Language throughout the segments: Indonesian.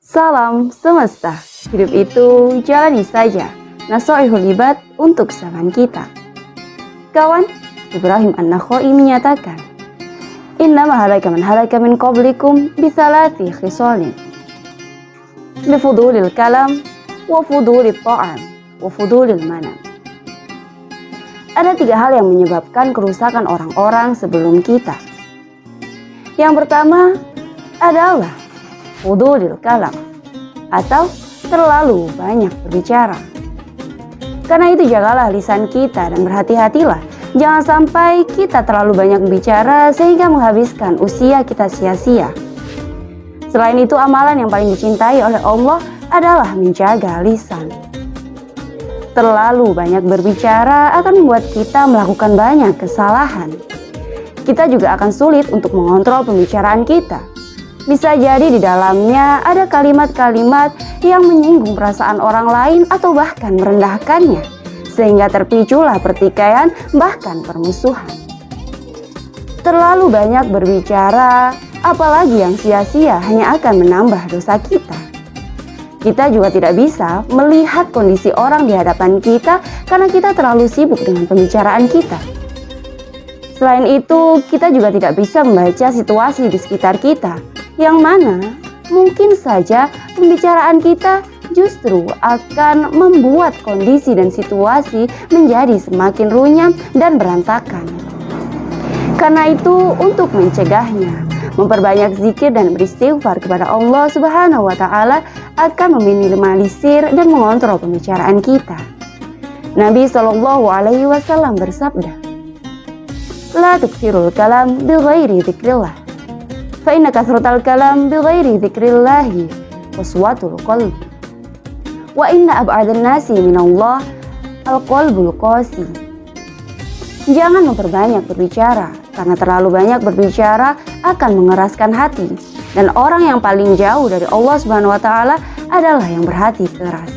Salam semesta, hidup itu jalani saja. Nasoihul ibad untuk zaman kita. Kawan, Ibrahim An-Nakhai menyatakan, Innama halaka man halaka min qablikum bithalati khisalin. Bifudulil kalam, wa fudulil ta'am, wa fudulil manam. Ada 3 hal yang menyebabkan kerusakan orang-orang sebelum kita. Yang pertama adalah fudulil kalam, atau terlalu banyak berbicara. Karena itu jagalah lisan kita dan berhati-hatilah. Jangan sampai kita terlalu banyak bicara sehingga menghabiskan usia kita sia-sia. Selain itu, amalan yang paling dicintai oleh Allah adalah menjaga lisan. Terlalu banyak berbicara akan membuat kita melakukan banyak kesalahan. Kita juga akan sulit untuk mengontrol pembicaraan kita. Bisa jadi di dalamnya ada kalimat-kalimat yang menyinggung perasaan orang lain atau bahkan merendahkannya, sehingga terpiculah pertikaian bahkan permusuhan. Terlalu banyak berbicara, apalagi yang sia-sia, hanya akan menambah dosa kita. Kita juga tidak bisa melihat kondisi orang di hadapan kita karena kita terlalu sibuk dengan pembicaraan kita. Selain itu, kita juga tidak bisa membaca situasi di sekitar kita, yang mana mungkin saja pembicaraan kita justru akan membuat kondisi dan situasi menjadi semakin runyam dan berantakan. Karena itu, untuk mencegahnya, memperbanyak zikir dan beristighfar kepada Allah Subhanahu wa Ta'ala akan meminimalisir dan mengontrol pembicaraan kita. Nabi SAW bersabda, La tukthirul kalam bi ghairi dzikrillah, fa inna kathratal kalam bi ghairi dzikrillahi qaswatul qalbi, wa inna ab'adan nasi minallah al-qalbul qasi. Jangan memperbanyak berbicara, karena terlalu banyak berbicara akan mengeraskan hati, dan orang yang paling jauh dari Allah Subhanahu wa Ta'ala adalah yang berhati keras.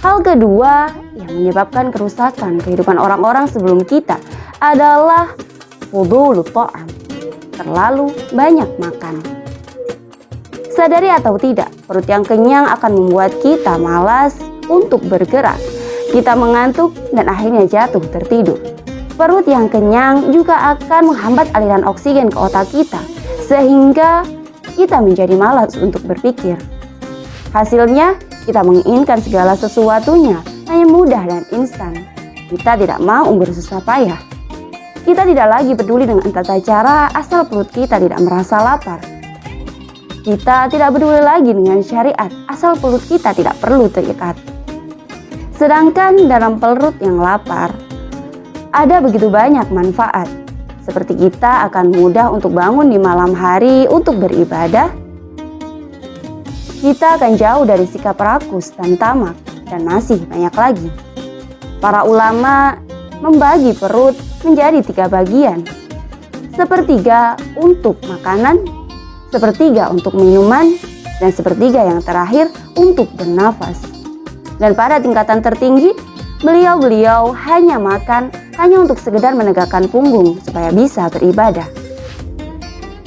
Hal kedua yang menyebabkan kerusakan kehidupan orang-orang sebelum kita adalah fudulul ta'am, terlalu banyak makan. Sadari atau tidak, perut yang kenyang akan membuat kita malas untuk bergerak. Kita mengantuk dan akhirnya jatuh tertidur. Perut yang kenyang juga akan menghambat aliran oksigen ke otak kita, sehingga kita menjadi malas untuk berpikir. Hasilnya, kita menginginkan segala sesuatunya hanya mudah dan instan. Kita tidak mau bersusah payah. Kita tidak lagi peduli dengan tata cara asal perut kita tidak merasa lapar. Kita tidak peduli lagi dengan syariat asal perut kita tidak perlu terikat. Sedangkan dalam perut yang lapar, ada begitu banyak manfaat. Seperti kita akan mudah untuk bangun di malam hari untuk beribadah. Kita akan jauh dari sikap rakus dan tamak, dan masih banyak lagi. Para ulama membagi perut menjadi 3 bagian. Sepertiga untuk makanan, sepertiga untuk minuman, dan sepertiga yang terakhir untuk bernafas. Dan pada tingkatan tertinggi, beliau hanya makan hanya untuk sekedar menegakkan punggung supaya bisa beribadah.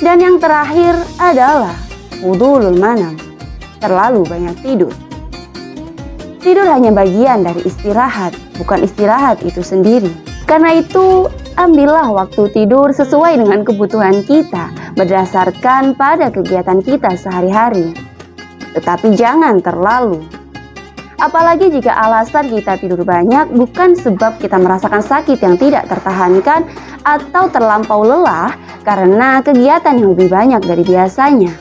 Dan yang terakhir adalah fudulul manam, terlalu banyak tidur. Tidur hanya bagian dari istirahat, bukan istirahat itu sendiri. Karena itu, ambillah waktu tidur sesuai dengan kebutuhan kita berdasarkan pada kegiatan kita sehari-hari. Tetapi jangan terlalu. Apalagi jika alasan kita tidur banyak bukan sebab kita merasakan sakit yang tidak tertahankan atau terlampau lelah karena kegiatan yang lebih banyak dari biasanya.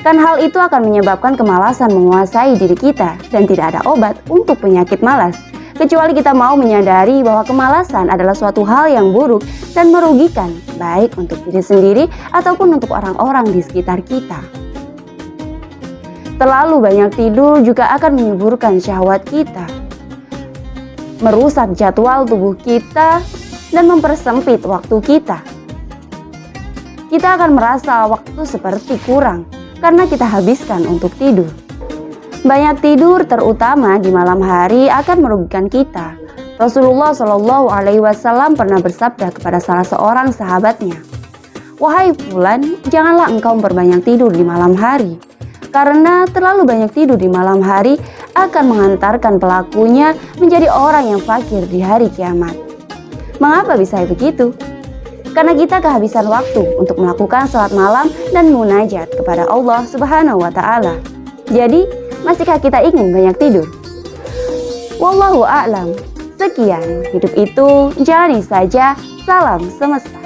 Kan hal itu akan menyebabkan kemalasan menguasai diri kita dan tidak ada obat untuk penyakit malas. Kecuali kita mau menyadari bahwa kemalasan adalah suatu hal yang buruk dan merugikan, baik untuk diri sendiri ataupun untuk orang-orang di sekitar kita. Terlalu banyak tidur juga akan menyuburkan syahwat kita, merusak jadwal tubuh kita, dan mempersempit waktu kita. Kita akan merasa waktu seperti kurang karena kita habiskan untuk tidur. Banyak tidur terutama di malam hari akan merugikan kita. Rasulullah SAW pernah bersabda kepada salah seorang sahabatnya, "Wahai fulan, janganlah engkau memperbanyak tidur di malam hari. Karena terlalu banyak tidur di malam hari akan mengantarkan pelakunya menjadi orang yang fakir di hari kiamat. Mengapa bisa begitu? Karena kita kehabisan waktu untuk melakukan salat malam dan munajat kepada Allah Subhanahu wa Ta'ala. Jadi, masihkah kita ingin banyak tidur? Wallahu a'lam. Sekian, hidup itu jalani saja. Salam semesta.